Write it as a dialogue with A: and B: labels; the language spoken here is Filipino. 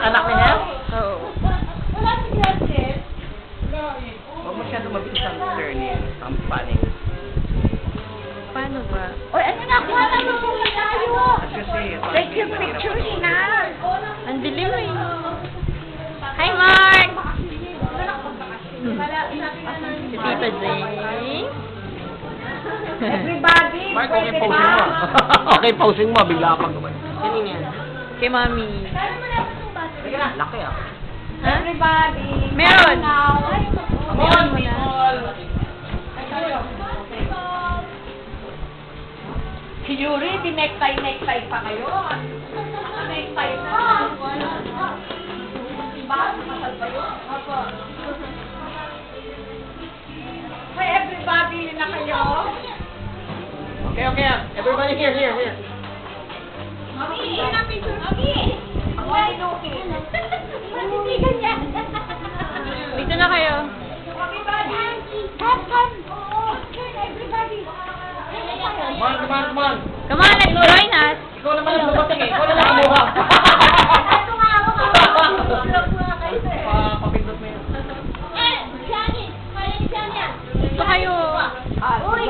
A: anak ni Hel?
B: Oo.
C: Wala si Gretchen.
A: Huwag masyado mabilis ang turn yan. Ang paning.
B: Paano ba?
C: Oy, ano na? Kuha na mo tayo.
A: Kasi,
C: Take your pictures na.
B: Ang dilim eh. Hi, Mark! Si Tita Jane.
C: Everybody,
A: Mark, okay posing mo. Okay posing mo. Bigla ka gawin. Kanina yan.
B: Kay Mami.
A: Sige na, laki ah.
B: Ha?
C: Everybody.
B: Meron.
C: Meron
B: mo na.
C: Si Yuri, dinektay-nektay pa kayo. Nektay pa. Diba? Nakasal pa yun? Opo. Hi, everybody na kayo.
A: Okay. Everybody here.
C: Mami, yun ang picture. Mami! Ang walinuki. Matitigan niya.
B: Dito na kayo.
C: Everybody, have fun. Turn, everybody.
A: Come on.
B: Come on, let's join us.
A: Ikaw naman ang bumating eh. Ikaw naman ang buhat.
C: Ito nga ako.
A: Papindot mo yun.
C: Eh, Johnny. Kaya ni Johnny.
B: Dito kayo.
C: Uy,